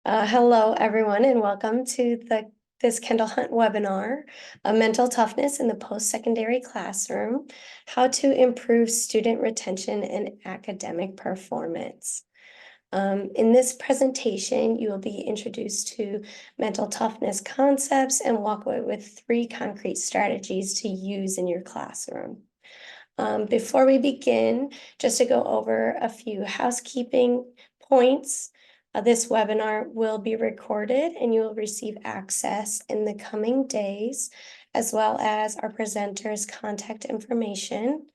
Hello, everyone, and welcome to this Kendall Hunt webinar, Mental Toughness in the Post-Secondary Classroom, How to Improve Student Retention and Academic Performance. In this presentation, you will be introduced to mental toughness concepts and walk away with 3 concrete strategies to use in your classroom. Before we begin, just to go over a few housekeeping points. This webinar will be recorded and you will receive access in the coming days, as well as our presenters' contact information.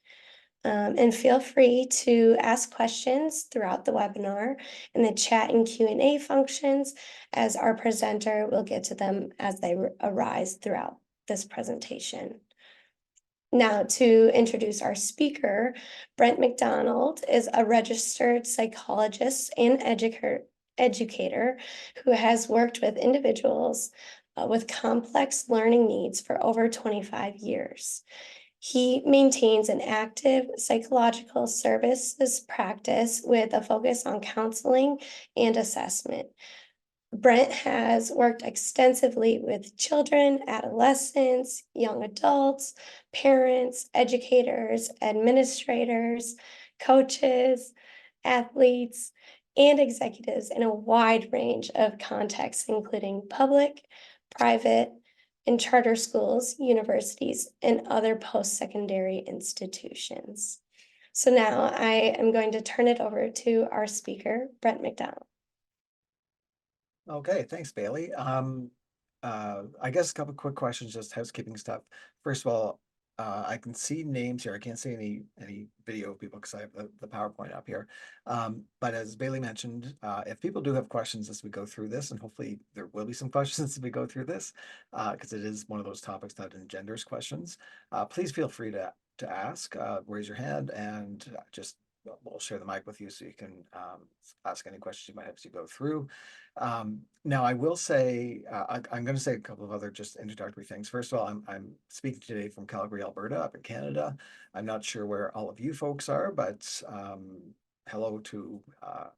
And feel free to ask questions throughout the webinar in the chat and Q&A functions, as our presenter will get to them as they arise throughout this presentation. Now, to introduce our speaker, Brent Macdonald is a registered psychologist and educator who has worked with individuals with complex learning needs for over 25 years. He maintains an active psychological services practice with a focus on counseling and assessment. Brent has worked extensively with children, adolescents, young adults, parents, educators, administrators, coaches, athletes, and executives in a wide range of contexts, including public, private, and charter schools, universities, and other post-secondary institutions. So now I am going to turn it over to our speaker, Brent Macdonald. Okay, thanks, Bailey. I guess a couple quick questions, just housekeeping stuff. First of all, I can see names here. I can't see any video of people because I have the PowerPoint up here. But as Bailey mentioned, if people do have questions as we go through this, and hopefully there will be some questions as we go through this, because it is one of those topics that engenders questions, please feel free to ask. Raise your hand and just we'll share the mic with you so you can ask any questions you might have as you go through. Now, I will say, I'm going to say a couple of other just introductory things. First of all, I'm speaking today from Calgary, Alberta, up in Canada. I'm not sure where all of you folks are, but hello to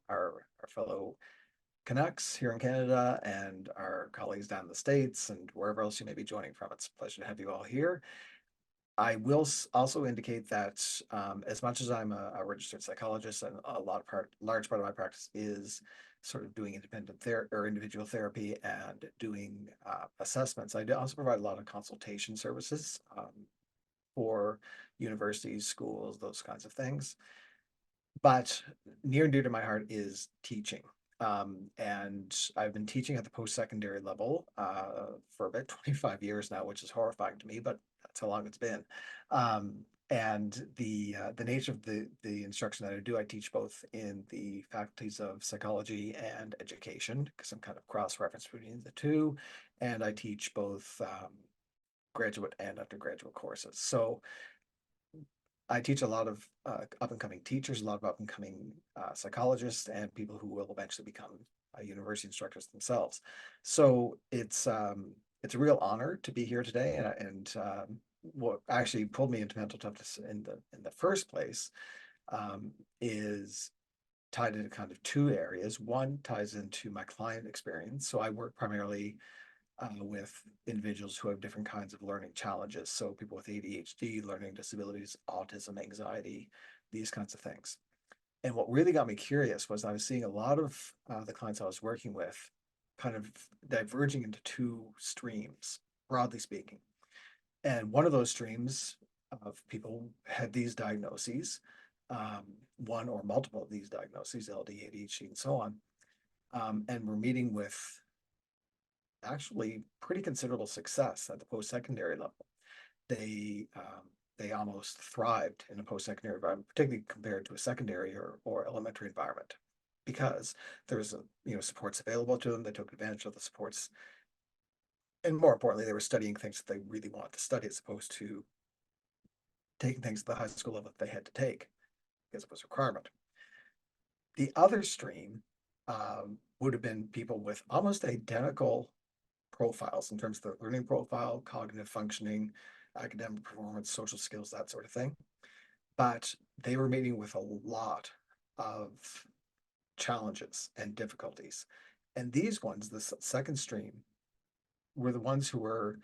our fellow Canucks here in Canada and our colleagues down in the States and wherever else you may be joining from. It's a pleasure to have you all here. I will also indicate that as much as I'm a registered psychologist, and large part of my practice is sort of doing independent or individual therapy and doing assessments. I also provide a lot of consultation services for universities, schools, those kinds of things. But near and dear to my heart is teaching. And I've been teaching at the post-secondary level for about 25 years now, which is horrifying to me, but that's how long it's been. And the nature of the instruction that I do, I teach both in the faculties of psychology and education, because I'm kind of cross-referenced between the two, and I teach both graduate and undergraduate courses. So I teach a lot of up-and-coming teachers, a lot of up-and-coming psychologists, and people who will eventually become university instructors themselves. So it's a real honor to be here today, and what actually pulled me into mental toughness in the first place is tied into kind of two areas. One ties into my client experience. So I work primarily with individuals who have different kinds of learning challenges. So people with ADHD, learning disabilities, autism, anxiety, these kinds of things. And what really got me curious was I was seeing a lot of the clients I was working with kind of diverging into two streams, broadly speaking. And one of those streams of people had these diagnoses, one or multiple of these diagnoses, LD, ADHD, and so on, and we're meeting with actually pretty considerable success at the post-secondary level. They almost thrived in a post-secondary environment, particularly compared to a secondary or elementary environment, because there was supports available to them. They took advantage of the supports, and more importantly, they were studying things that they really wanted to study, as opposed to taking things at the high school level that they had to take because it was a requirement. The other stream would have been people with almost identical profiles in terms of their learning profile, cognitive functioning, academic performance, social skills, that sort of thing. But they were meeting with a lot of challenges and difficulties. And these ones, the second stream, were the ones who were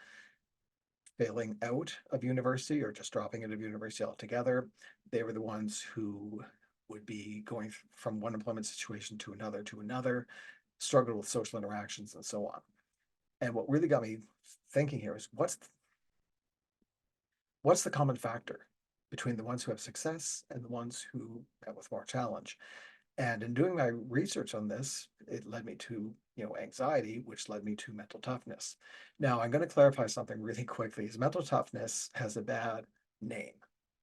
failing out of university or just dropping out of university altogether. They were the ones who would be going from one employment situation to another, struggled with social interactions and so on. And what really got me thinking here is what's the common factor between the ones who have success and the ones who have with more challenge? And in doing my research on this, it led me to, anxiety, which led me to mental toughness. Now, I'm going to clarify something really quickly. Is mental toughness has a bad name.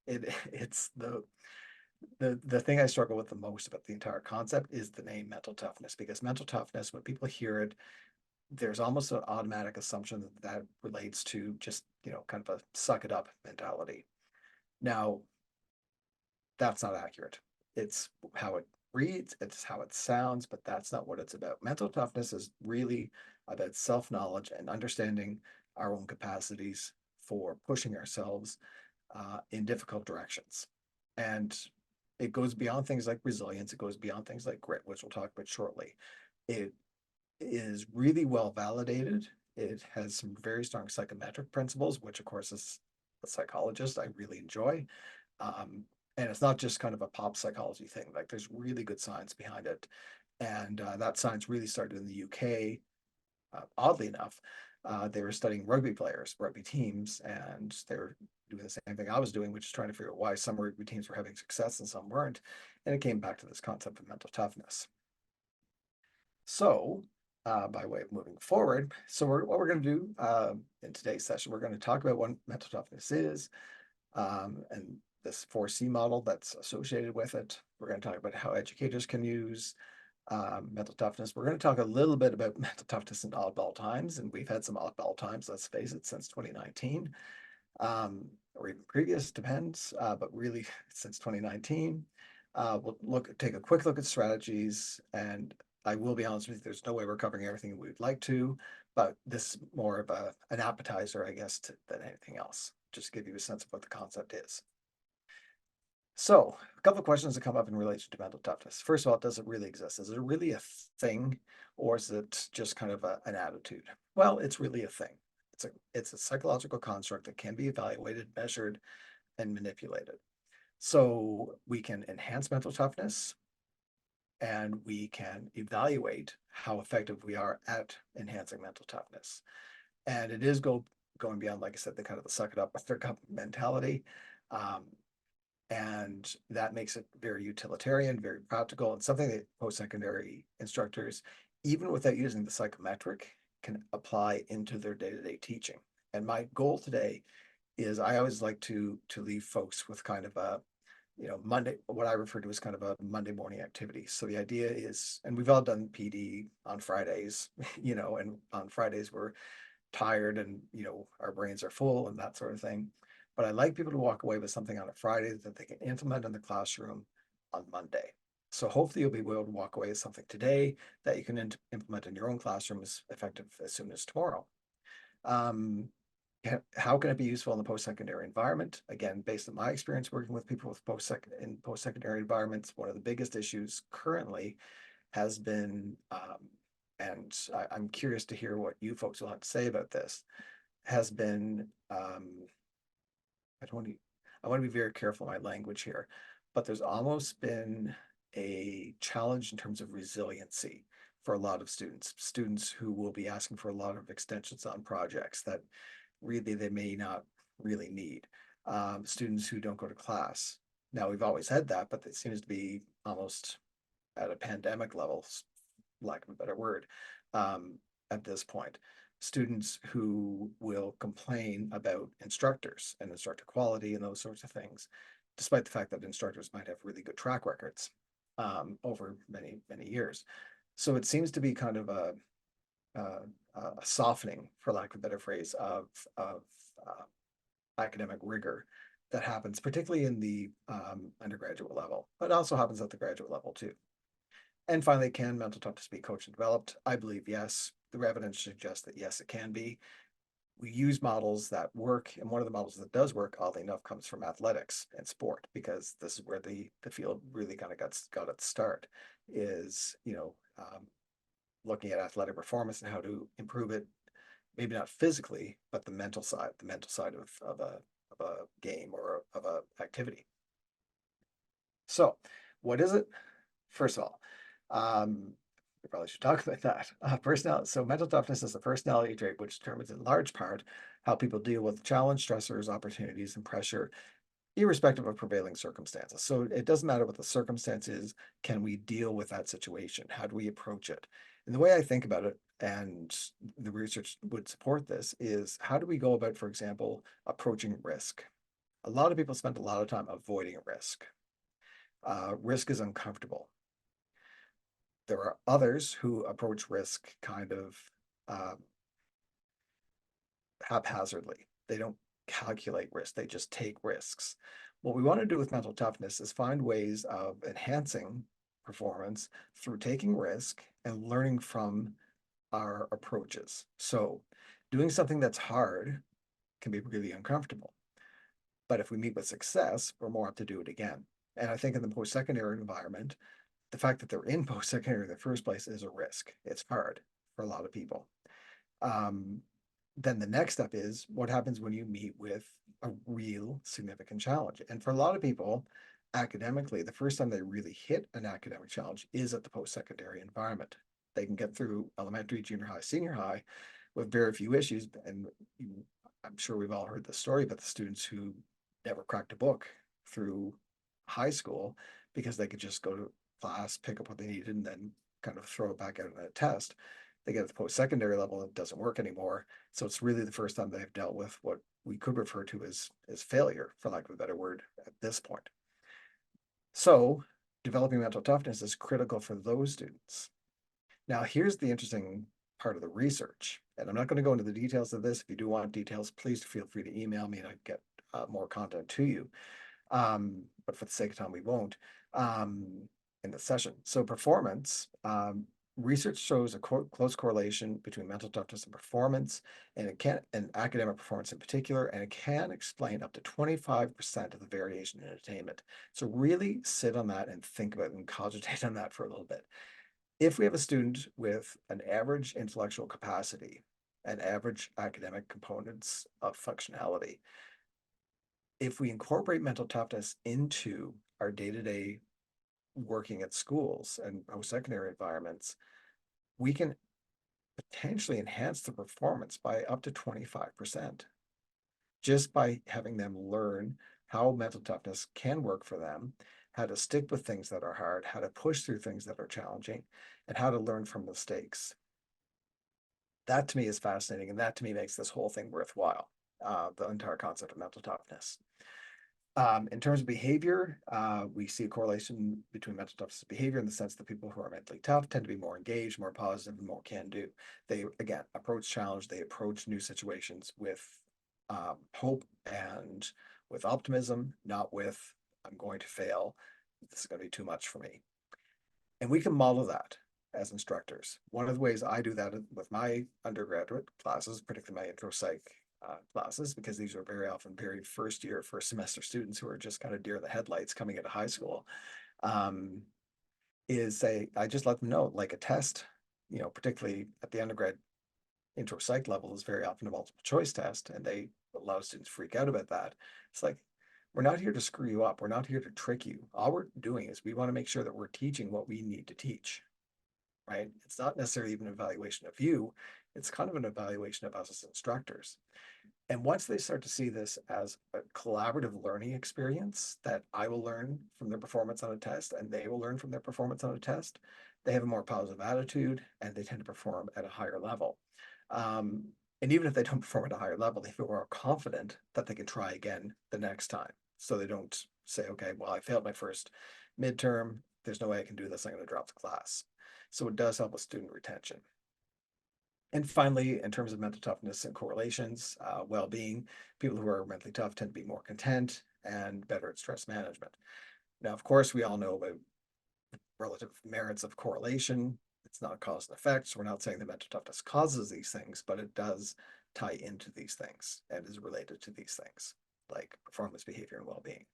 It's the thing I struggle with the most about the entire concept is the name mental toughness, because mental toughness, when people hear it, there's almost an automatic assumption that that relates to just, kind of a suck it up mentality. Now, that's not accurate. It's how it reads, it's how it sounds, but that's not what it's about. Mental toughness is really about self-knowledge and understanding our own capacities for pushing ourselves in difficult directions. And it goes beyond things like resilience, it goes beyond things like grit, which we'll talk about shortly. It is really well validated. It has some very strong psychometric principles, which of course, as a psychologist, I really enjoy. Um, and it's not just kind of a pop psychology thing. Like there's really good science behind it. And that science really started in the UK. Oddly enough, they were studying rugby players, rugby teams, and they were doing the same thing I was doing, which is trying to figure out why some rugby teams were having success and some weren't. And it came back to this concept of mental toughness. So, by way of moving forward, what we're going to do in today's session, we're going to talk about what mental toughness is, and this 4C model that's associated with it. We're going to talk about how educators can use mental toughness. We're going to talk a little bit about mental toughness in oddball times, and we've had some oddball times, let's face it, since 2019, or even previous, depends, but really since 2019. We'll take a quick look at strategies, and I will be honest with you, there's no way we're covering everything we'd like to, but this is more of an appetizer, I guess, than anything else, just to give you a sense of what the concept is. So, a couple of questions that come up in relation to mental toughness. First of all, does it really exist? Is it really a thing, or is it just kind of an attitude? Well, it's really a thing. It's a psychological construct that can be evaluated, measured, and manipulated. So we can enhance mental toughness, and we can evaluate how effective we are at enhancing mental toughness. And it is going beyond, like I said, the kind of the suck it up, third cup mentality. And that makes it very utilitarian, very practical, and something that post-secondary instructors, even without using the psychometric, can apply into their day-to-day teaching. And my goal today is I always like to leave folks with kind of a, Monday, what I refer to as kind of a Monday morning activity. So the idea is, and we've all done PD on Fridays, and on Fridays we're tired and, our brains are full and that sort of thing. But I like people to walk away with something on a Friday that they can implement in the classroom on Monday. So hopefully you'll be able to walk away with something today that you can implement in your own classroom as effective as soon as tomorrow. How can it be useful in the post-secondary environment? Again, based on my experience working with people with post-secondary environments, one of the biggest issues currently has been, and I'm curious to hear what you folks will have to say about this, has been, I want to be very careful in my language here, but there's almost been a challenge in terms of resiliency for a lot of students who will be asking for a lot of extensions on projects that really they may not really need. Students who don't go to class. Now, we've always had that, but it seems to be almost at a pandemic level, lack of a better word, at this point. Students who will complain about instructors and instructor quality and those sorts of things, despite the fact that instructors might have really good track records over many, many years. So it seems to be kind of a softening, for lack of a better phrase, of academic rigor that happens particularly in the undergraduate level, but also happens at the graduate level too. And finally, can mental toughness be coached and developed? I believe yes. The evidence suggests that yes, it can be. We use models that work, and one of the models that does work, oddly enough, comes from athletics and sport, because this is where the field really kind of got its start. Is looking at athletic performance and how to improve it, maybe not physically, but the mental side of a game or of a activity. So what is it? First of all, we probably should talk about that. Personality. So mental toughness is a personality trait which determines in large part how people deal with challenge, stressors, opportunities, and pressure, irrespective of prevailing circumstances. So it doesn't matter what the circumstance is, can we deal with that situation? How do we approach it? And the way I think about it, and the research would support this, is how do we go about, for example, approaching risk? A lot of people spend a lot of time avoiding risk. Risk is uncomfortable. There are others who approach risk kind of um, haphazardly. They don't calculate risk, they just take risks. What we want to do with mental toughness is find ways of enhancing performance through taking risk and learning from our approaches. So, doing something that's hard can be really uncomfortable. But if we meet with success, we're more apt to do it again. And I think in the post secondary environment, the fact that they're in post secondary in the first place is a risk. It's hard for a lot of people. Um, then the next step is what happens when you meet with a real significant challenge. And for a lot of people, academically, the first time they really hit an academic challenge is at the post-secondary environment. They can get through elementary, junior high, senior high with very few issues. And I'm sure we've all heard the story about the students who never cracked a book through high school because they could just go to class, pick up what they needed, and then kind of throw it back out in a test. They get at the post-secondary level, it doesn't work anymore. So it's really the first time they've dealt with what we could refer to as failure, for lack of a better word, at this point. So developing mental toughness is critical for those students. Now, here's the interesting part of the research, and I'm not going to go into the details of this. If you do want details, please feel free to email me and I get more content to you. But for the sake of time, we won't in the session. So performance, research shows a close correlation between mental toughness and performance, and academic performance in particular, and it can explain up to 25% of the variation in attainment. So really sit on that and think about and cogitate on that for a little bit. If we have a student with an average intellectual capacity and average academic components of functionality, if we incorporate mental toughness into our day-to-day working at schools and post-secondary environments, we can potentially enhance the performance by up to 25% just by having them learn how mental toughness can work for them, how to stick with things that are hard, how to push through things that are challenging, and how to learn from mistakes. That to me is fascinating, and that to me makes this whole thing worthwhile, the entire concept of mental toughness. In terms of behavior, we see a correlation between mental toughness and behavior in the sense that people who are mentally tough tend to be more engaged, more positive, and more can-do. They, again, approach challenge, they approach new situations with hope and with optimism, not with, I'm going to fail, this is going to be too much for me. And we can model that as instructors. One of the ways I do that with my undergraduate classes, particularly my intro psych classes, because these are very often very first semester students who are just kind of deer in the headlights coming into high school, I just let them know, like a test, particularly at the undergrad intro psych level is very often a multiple choice test, and a lot of students freak out about that. It's like, we're not here to screw you up. We're not here to trick you. All we're doing is we want to make sure that we're teaching what we need to teach, right? It's not necessarily even an evaluation of you. It's kind of an evaluation of us as instructors. And once they start to see this as a collaborative learning experience, that I will learn from their performance on a test and they will learn from their performance on a test, they have a more positive attitude and they tend to perform at a higher level. And even if they don't perform at a higher level, they feel more confident that they can try again the next time. So they don't say, okay, well, I failed my first midterm. There's no way I can do this. I'm going to drop the class. So it does help with student retention. And finally, in terms of mental toughness and correlations, well-being, people who are mentally tough tend to be more content and better at stress management. Now, of course, we all know about relative merits of correlation. It's not a cause and effect. So we're not saying that mental toughness causes these things, but it does tie into these things and is related to these things, like performance, behavior, and well-being.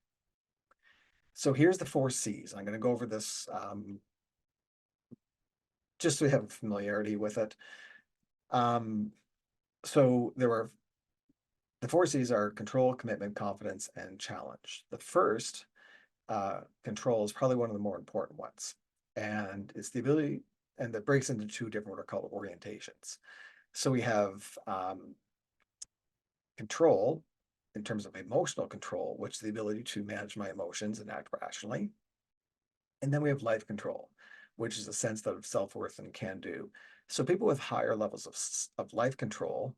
So here's the 4 C's. I'm going to go over this just so we have familiarity with it. So the four C's are control, commitment, confidence, and challenge. The first, control, is probably one of the more important ones. And it's the ability, and that breaks into two different what are called orientations. So we have control in terms of emotional control, which is the ability to manage my emotions and act rationally. And then we have life control, which is a sense that of self-worth and can do. So people with higher levels of life control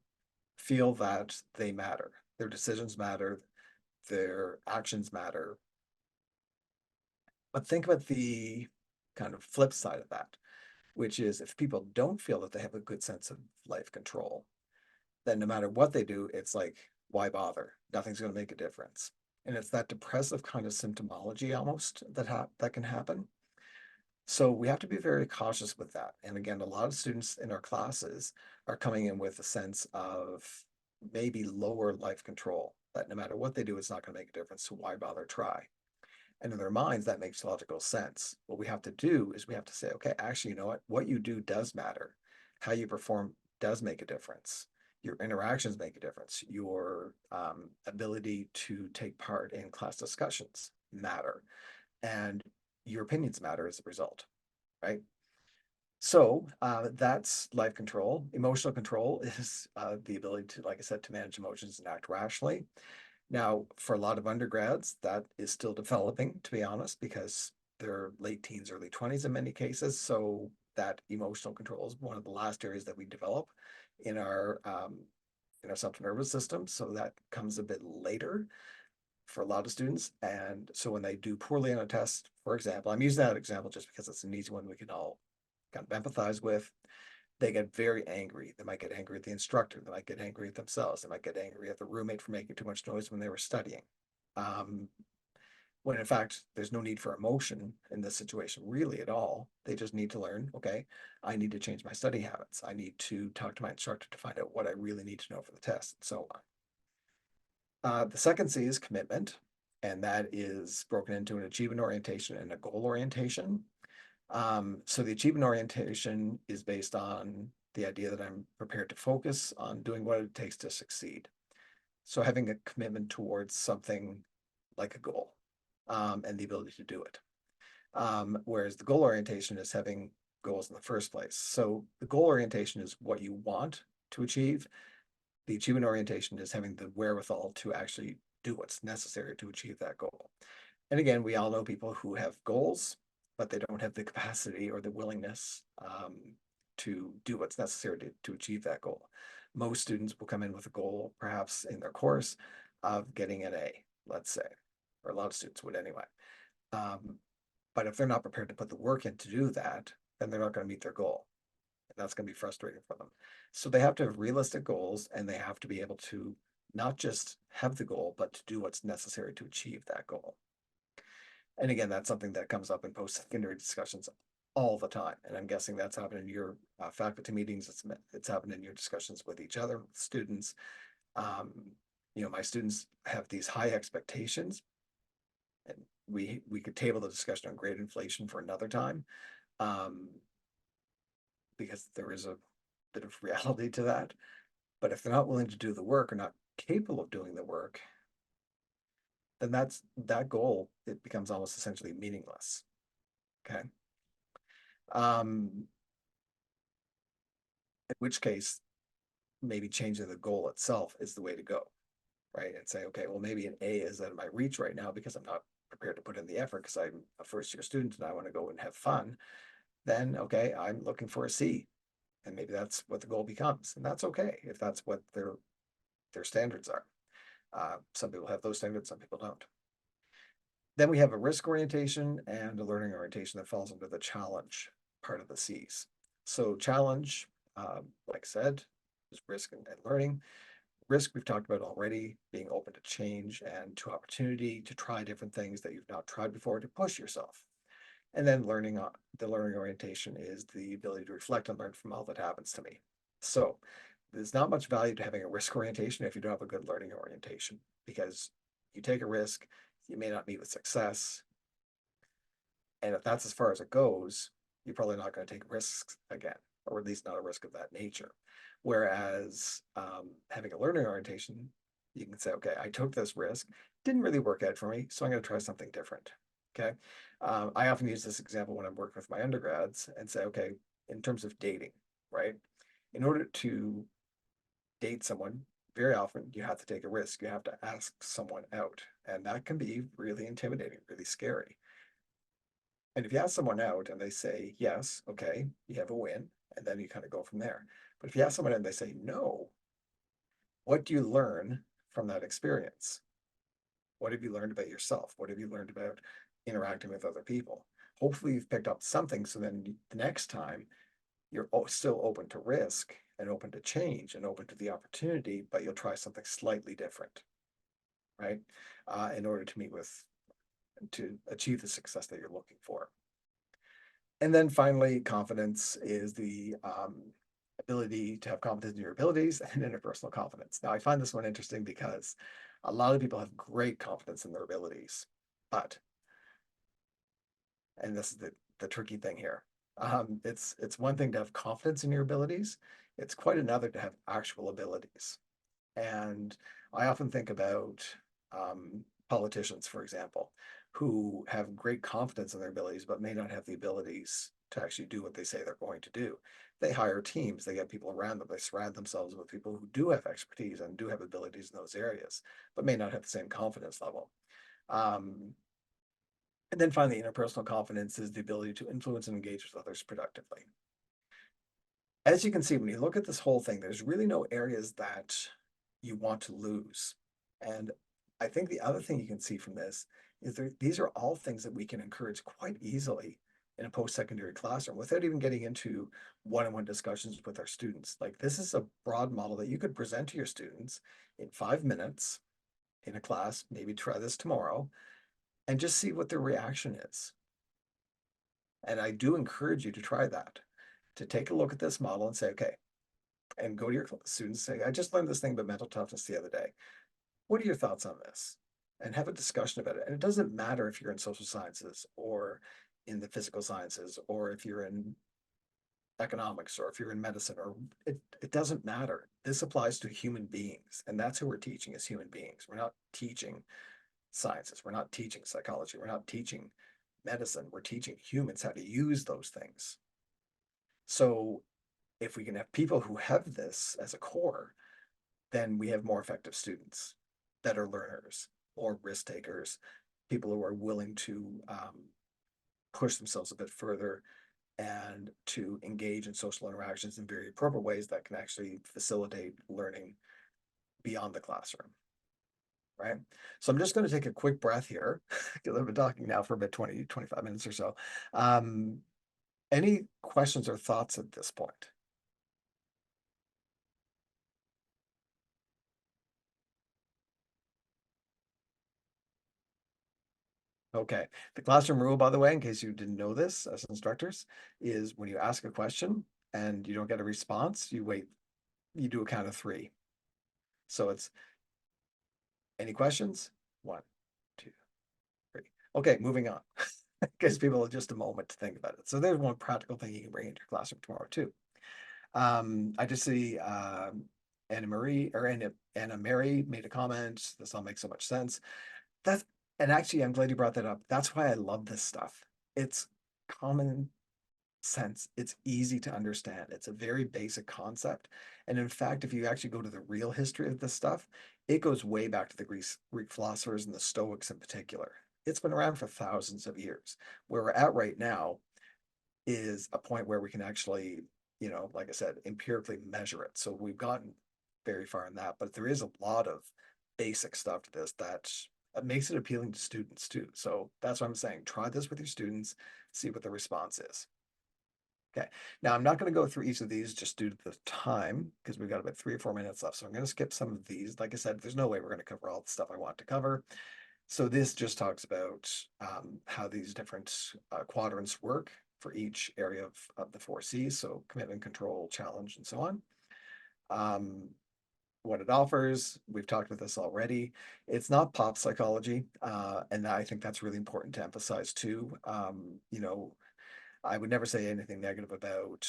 feel that they matter. Their decisions matter, their actions matter. But think about the kind of flip side of that, which is if people don't feel that they have a good sense of life control, then no matter what they do, it's like, why bother? Nothing's going to make a difference. And it's that depressive kind of symptomology almost that can happen. So we have to be very cautious with that. And again, a lot of students in our classes are coming in with a sense of maybe lower life control, that no matter what they do, it's not going to make a difference. So why bother try? And in their minds, that makes logical sense. What we have to do is we have to say, okay, actually, you know what you do does matter. How you perform does make a difference. Your interactions make a difference. Your ability to take part in class discussions matter. And your opinions matter as a result, right? So that's life control. Emotional control is the ability to, like I said, to manage emotions and act rationally. Now, for a lot of undergrads, that is still developing, to be honest, because they're late teens, early 20s in many cases. So that emotional control is one of the last areas that we develop in our central nervous system. So that comes a bit later for a lot of students. And so when they do poorly on a test, for example, I'm using that example just because it's an easy one we can all kind of empathize with. They get very angry. They might get angry at the instructor. They might get angry at themselves. They might get angry at the roommate for making too much noise when they were studying. Um, when in fact, there's no need for emotion in this situation really at all. They just need to learn, okay, I need to change my study habits. I need to talk to my instructor to find out what I really need to know for the test, and so on. The second C is commitment, and that is broken into an achievement orientation and a goal orientation. So the achievement orientation is based on the idea that I'm prepared to focus on doing what it takes to succeed. So having a commitment towards something like a goal, and the ability to do it. Whereas the goal orientation is having goals in the first place. So the goal orientation is what you want to achieve. The achievement orientation is having the wherewithal to actually do what's necessary to achieve that goal. And again, we all know people who have goals, but they don't have the capacity or the willingness to do what's necessary to achieve that goal. Most students will come in with a goal, perhaps in their course, of getting an A, let's say, or a lot of students would anyway. But if they're not prepared to put the work in to do that, then they're not going to meet their goal. And that's going to be frustrating for them. So they have to have realistic goals, and they have to be able to not just have the goal, but to do what's necessary to achieve that goal. And again, that's something that comes up in post-secondary discussions all the time. And I'm guessing that's happened in your faculty meetings. It's happened in your discussions with each other, with students. My students have these high expectations, and we could table the discussion on grade inflation for another time, because there is a bit of reality to that. But if they're not willing to do the work or not capable of doing the work, then that goal, it becomes almost essentially meaningless. Okay. In which case, maybe changing the goal itself is the way to go, right? And say, okay, well, maybe an A is out of my reach right now because I'm not prepared to put in the effort because I'm a first year student and I want to go and have fun. Then, okay, I'm looking for a C. And maybe that's what the goal becomes. And that's okay if that's what their standards are. Some people have those standards, some people don't. Then we have a risk orientation and a learning orientation that falls under the challenge part of the C's. So challenge, like I said, is risk and learning. Risk we've talked about already, being open to change and to opportunity to try different things that you've not tried before, to push yourself. And then the learning orientation is the ability to reflect and learn from all that happens to me. So there's not much value to having a risk orientation if you don't have a good learning orientation, because you take a risk, you may not meet with success. And if that's as far as it goes, you're probably not going to take risks again, or at least not a risk of that nature. Whereas having a learning orientation, you can say, okay, I took this risk, didn't really work out for me, so I'm going to try something different. Okay. I often use this example when I'm working with my undergrads and say, okay, in terms of dating, right? In order to date someone, very often you have to take a risk. You have to ask someone out, and that can be really intimidating, really scary. And if you ask someone out and they say yes, okay, you have a win, and then you kind of go from there. But if you ask someone and they say no, what do you learn from that experience? What have you learned about yourself? What have you learned about interacting with other people? Hopefully, you've picked up something. So then the next time you're still open to risk and open to change and open to the opportunity, but you'll try something slightly different, right? In order to achieve the success that you're looking for. And then finally, confidence is the ability to have confidence in your abilities and interpersonal confidence. Now, I find this one interesting because a lot of people have great confidence in their abilities, but, and this is the tricky thing here, it's one thing to have confidence in your abilities. It's quite another to have actual abilities. And I often think about politicians, for example, who have great confidence in their abilities, but may not have the abilities to actually do what they say they're going to do. They hire teams, they get people around them, they surround themselves with people who do have expertise and do have abilities in those areas, but may not have the same confidence level. Um, and then finally, interpersonal confidence is the ability to influence and engage with others productively. As you can see, when you look at this whole thing, there's really no areas that you want to lose. And I think the other thing you can see from this is that these are all things that we can encourage quite easily in a post-secondary classroom without even getting into one-on-one discussions with our students. Like, this is a broad model that you could present to your students in 5 minutes in a class, maybe try this tomorrow, and just see what their reaction is. And I do encourage you to try that, to take a look at this model and say, okay, and go to your students and say, I just learned this thing about mental toughness the other day. What are your thoughts on this? And have a discussion about it. And it doesn't matter if you're in social sciences or in the physical sciences, or if you're in economics, or if you're in medicine, or it doesn't matter. This applies to human beings. And that's who we're teaching, as human beings. We're not teaching sciences. We're not teaching psychology. We're not teaching medicine. We're teaching humans how to use those things. So if we can have people who have this as a core, then we have more effective students, better learners, or risk takers, people who are willing to push themselves a bit further and to engage in social interactions in very appropriate ways that can actually facilitate learning beyond the classroom. Right. So I'm just going to take a quick breath here because I've been talking now for about 20, 25 minutes or so. Any questions or thoughts at this point? Okay. The classroom rule, by the way, in case you didn't know this as instructors, is when you ask a question and you don't get a response, you wait, you do a count of three. So it's any questions? 1, 2, 3. Okay, moving on. Gives people just a moment to think about it. So there's one practical thing you can bring into your classroom tomorrow too. I just see Anna Mary made a comment. This all makes so much sense. That's and actually, I'm glad you brought that up. That's why I love this stuff. It's common sense. It's easy to understand. It's a very basic concept. And in fact, if you actually go to the real history of this stuff, it goes way back to the Greek philosophers and the Stoics in particular. It's been around for thousands of years. Where we're at right now is a point where we can actually, like I said, empirically measure it. So we've gotten very far in that, but there is a lot of basic stuff to this that makes it appealing to students too. So that's what I'm saying. Try this with your students, see what the response is. Okay. Now I'm not going to go through each of these just due to the time because we've got about 3 or 4 minutes left. So I'm going to skip some of these. Like I said, there's no way we're going to cover all the stuff I want to cover. So this just talks about how these different quadrants work for each area of the 4 C's. So commitment, control, challenge, and so on. What it offers, we've talked about this already. It's not pop psychology. And I think that's really important to emphasize too. I would never say anything negative about,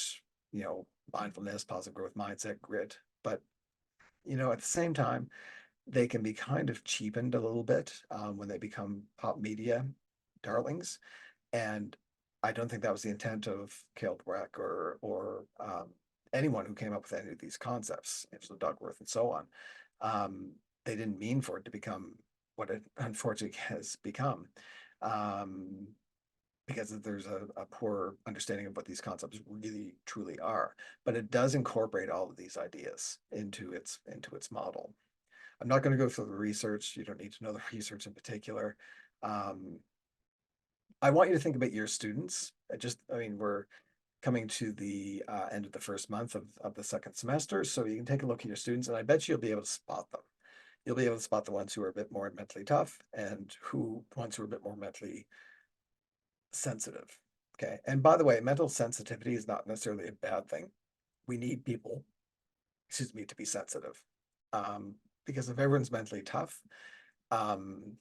mindfulness, positive growth mindset, grit, but at the same time, they can be kind of cheapened a little bit when they become pop media darlings. And I don't think that was the intent of Cale Dweck or anyone who came up with any of these concepts, Angela Duckworth and so on. They didn't mean for it to become what it unfortunately has become. Um, because there's a poor understanding of what these concepts really truly are. But it does incorporate all of these ideas into its model. I'm not going to go through the research. You don't need to know the research in particular. Um, I want you to think about your students. We're coming to the end of the first month of the second semester, so you can take a look at your students, and I bet you'll be able to spot them. You'll be able to spot the ones who are a bit more mentally tough and ones who are a bit more mentally sensitive. Okay. And by the way, mental sensitivity is not necessarily a bad thing. We need people, excuse me, to be sensitive. Um, because if everyone's mentally tough, um,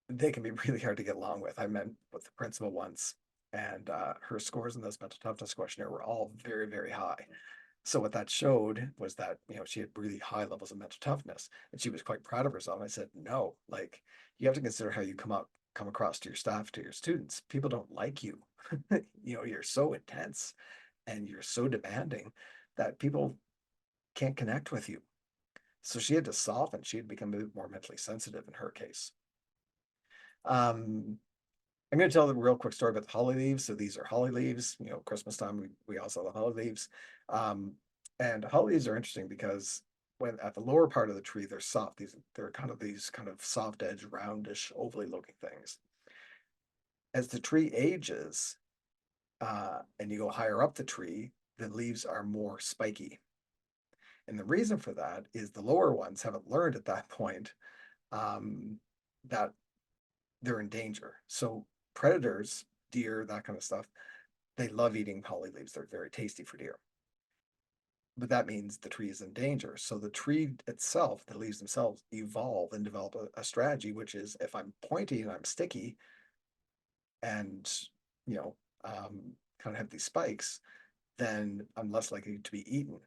they can be really hard to get along with. I met with the principal once, and her scores in this mental toughness questionnaire were all very, very high. So what that showed was that, she had really high levels of mental toughness, and she was quite proud of herself. I said, no, like, you have to consider how you come across to your staff, to your students. People don't like you. You're so intense and you're so demanding that people can't connect with you. So she had to soften. She had become a bit more mentally sensitive in her case. Um, I'm going to tell a real quick story about the holly leaves. So these are holly leaves. Christmas time, we also have the holly leaves. Um, and holly leaves are interesting because when at the lower part of the tree, they're soft. They're these kind of soft edge, roundish, ovally looking things. As the tree ages, and you go higher up the tree, the leaves are more spiky. And the reason for that is the lower ones haven't learned at that point um, that they're in danger. So predators, deer, that kind of stuff, they love eating holly leaves. They're very tasty for deer. But that means the tree is in danger. So the tree itself, the leaves themselves, evolve and develop a strategy, which is if I'm pointy and I'm sticky and, you know, kind of have these spikes, then I'm less likely to be eaten.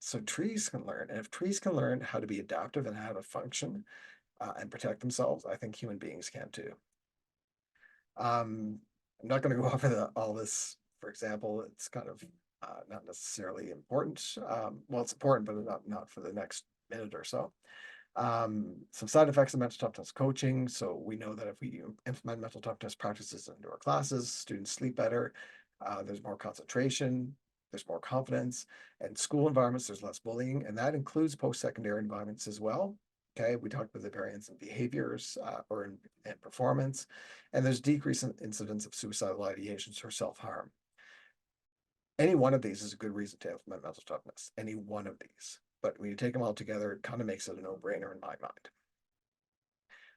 So trees can learn, and if trees can learn how to be adaptive and how to function and protect themselves, I think human beings can too. I'm not going to go over all this. For example, it's kind of not necessarily important. Well, it's important, but not for the next minute or so. Some side effects of mental toughness coaching. So we know that if we implement mental toughness practices into our classes, students sleep better. There's more concentration. There's more confidence. And school environments, there's less bullying, and that includes post-secondary environments as well. Okay, we talked about the variance in behaviors or in performance, and there's decrease in incidence of suicidal ideations or self-harm. Any one of these is a good reason to implement mental toughness, any one of these. But when you take them all together, it kind of makes it a no-brainer in my mind.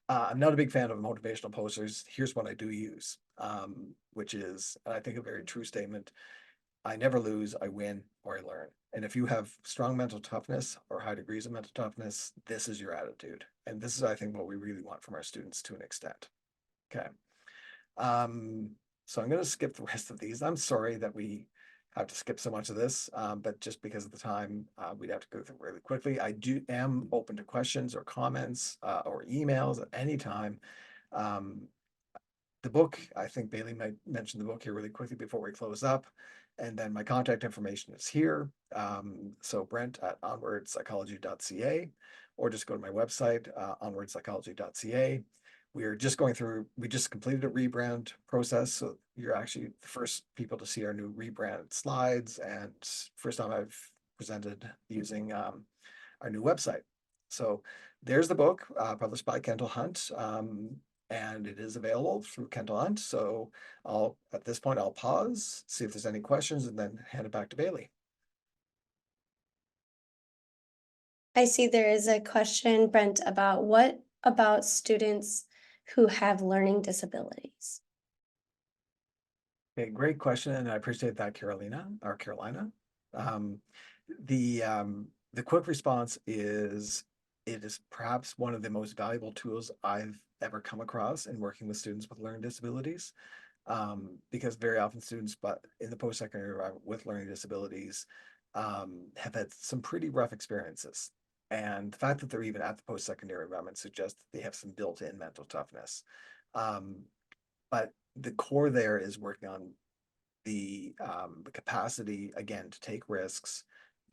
I'm not a big fan of motivational posters. Here's what I do use, which is, I think, a very true statement. I never lose, I win, or I learn. And if you have strong mental toughness or high degrees of mental toughness, this is your attitude. And this is, I think, what we really want from our students to an extent. Okay. So I'm going to skip the rest of these. I'm sorry that we have to skip so much of this, but just because of the time, we'd have to go through really quickly. I am open to questions or comments or emails at any time. Um, the book, I think Bailey might mention the book here really quickly before we close up. And then my contact information is here. So Brent at onwardpsychology.ca, or just go to my website, onwardpsychology.ca. We just completed a rebrand process. So you're actually the first people to see our new rebrand slides, and first time I've presented using our new website. So there's the book published by Kendall Hunt. And it is available through Kendall Hunt. So at this point, I'll pause, see if there's any questions, and then hand it back to Bailey. I see there is a question, Brent, about what about students who have learning disabilities? Okay, great question, and I appreciate that, Carolina. Um, the quick response is it is perhaps one of the most valuable tools I've ever come across in working with students with learning disabilities. Because very often students, but in the post-secondary environment with learning disabilities, have had some pretty rough experiences. And the fact that they're even at the post-secondary environment suggests that they have some built-in mental toughness. Um, but the core there is working on the capacity, again, to take risks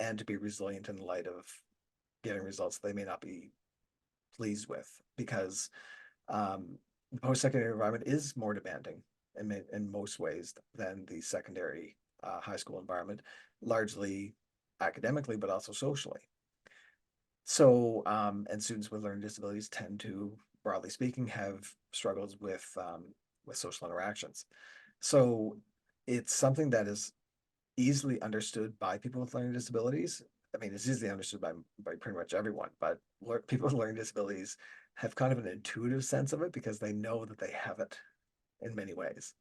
and to be resilient in light of getting results they may not be pleased with, because the post-secondary environment is more demanding in most ways than the secondary high school environment, largely academically, but also socially. So, and students with learning disabilities tend to, broadly speaking, have struggles with social interactions. So it's something that is easily understood by people with learning disabilities. I mean, it's easily understood by pretty much everyone, but people with learning disabilities have kind of an intuitive sense of it because they know that they have it in many ways.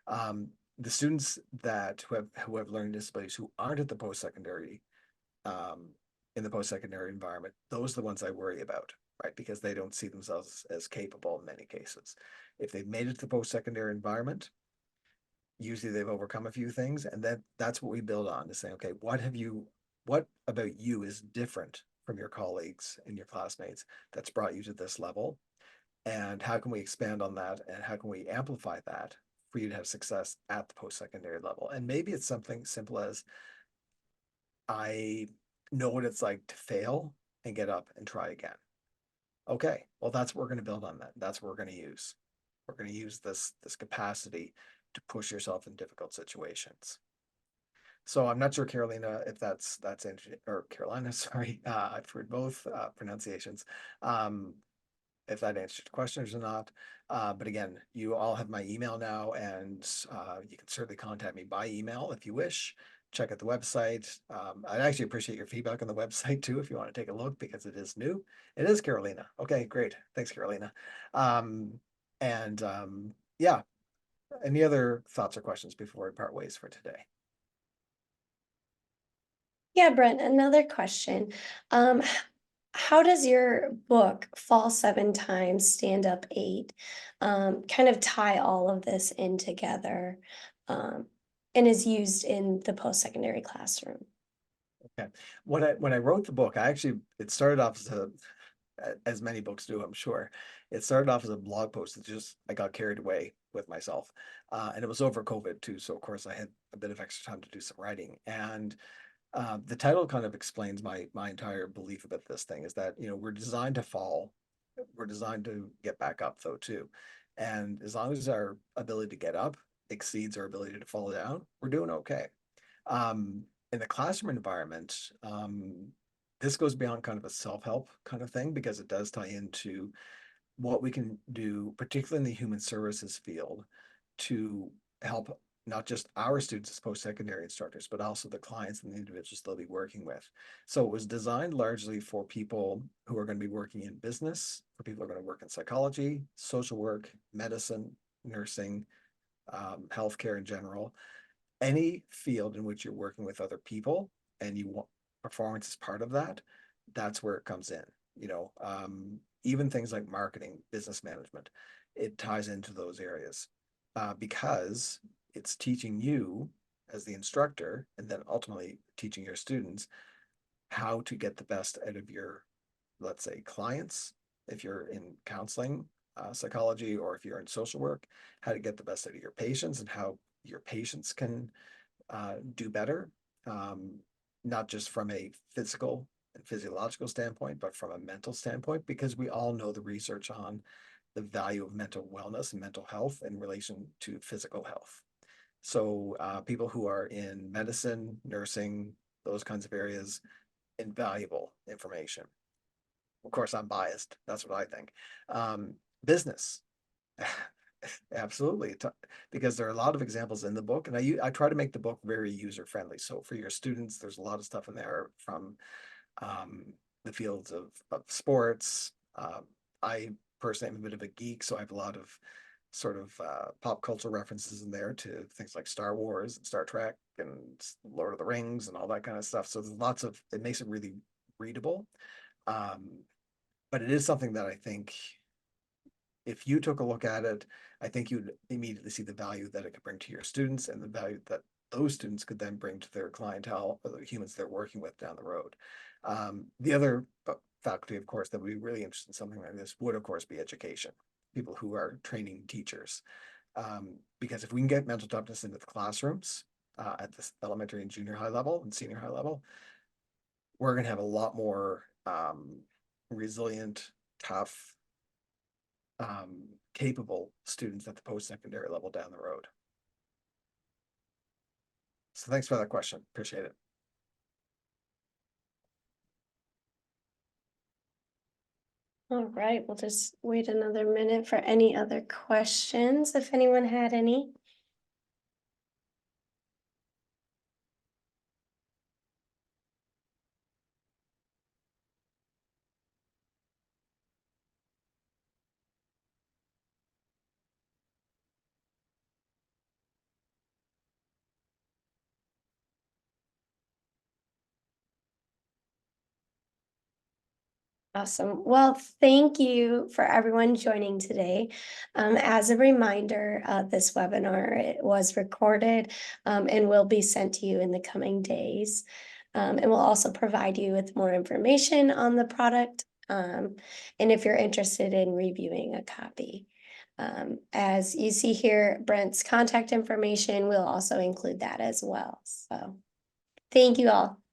Um, the students that who have learning disabilities who aren't at the post-secondary um, in the post-secondary environment, those are the ones I worry about, right? Because they don't see themselves as capable in many cases. If they've made it to the post-secondary environment, usually they've overcome a few things, and that's what we build on to say, okay, what about you is different from your colleagues and your classmates that's brought you to this level, and how can we expand on that, and how can we amplify that for you to have success at the post-secondary level? And maybe it's something simple as, I know what it's like to fail and get up and try again. Okay, well, that's what we're going to build on. That's what we're going to use. We're going to use this capacity to push yourself in difficult situations. So I'm not sure, Carolina, if that's or Carolina, sorry, I've heard both pronunciations. Um, if that answered your questions or not. But again, you all have my email now, and you can certainly contact me by email if you wish. Check out the website. I'd actually appreciate your feedback on the website too, if you want to take a look, because it is new. It is Carolina. Okay, great. Thanks, Carolina. Um, and yeah, any other thoughts or questions before we part ways for today? Yeah, Brent, another question. Um, how does your book, Fall 7 Times, Stand Up 8, kind of tie all of this in together, um, and is used in the post-secondary classroom? Okay. When I wrote the book, it started off as many books do, I'm sure. It started off as a blog post that just I got carried away with myself. And it was over COVID too. So of course I had a bit of extra time to do some writing. And the title kind of explains my entire belief about this thing, is that, we're designed to fall. We're designed to get back up though too. And as long as our ability to get up exceeds our ability to fall down, we're doing okay. In the classroom environment, this goes beyond kind of a self-help kind of thing, because it does tie into what we can do, particularly in the human services field, to help not just our students as post-secondary instructors, but also the clients and the individuals they'll be working with. So it was designed largely for people who are going to be working in business, for people who are going to work in psychology, social work, medicine, nursing, healthcare in general, any field in which you're working with other people and you want performance as part of that, that's where it comes in. Even things like marketing, business management, it ties into those areas, because it's teaching you as the instructor, and then ultimately teaching your students how to get the best out of your, let's say, clients, if you're in counseling, psychology, or if you're in social work, how to get the best out of your patients, and how your patients can do better, um, not just from a physical and physiological standpoint, but from a mental standpoint, because we all know the research on the value of mental wellness and mental health in relation to physical health. So people who are in medicine, nursing, those kinds of areas, invaluable information. Of course, I'm biased. That's what I think. Business. Absolutely, because there are a lot of examples in the book, and I try to make the book very user friendly. So for your students, there's a lot of stuff in there from um, the fields of sports. I personally am a bit of a geek, so I have a lot of sort of pop culture references in there to things like Star Wars and Star Trek and Lord of the Rings and all that kind of stuff. So there's it makes it really readable. Um, but it is something that I think if you took a look at it, I think you'd immediately see the value that it could bring to your students and the value that those students could then bring to their clientele or the humans they're working with down the road. The other faculty, of course, that would be really interested in something like this would, of course, be education, people who are training teachers. Because if we can get mental toughness into the classrooms at this elementary and junior high level and senior high level, we're going to have a lot more resilient, tough, capable students at the post-secondary level down the road. So thanks for that question. Appreciate it. All right, we'll just wait another minute for any other questions, if anyone had any. Awesome. Well, thank you for everyone joining today. As a reminder, this webinar it was recorded and will be sent to you in the coming days. And we'll also provide you with more information on the product. And if you're interested in reviewing a copy. As you see here, Brent's contact information, we'll also include that as well. So thank you all.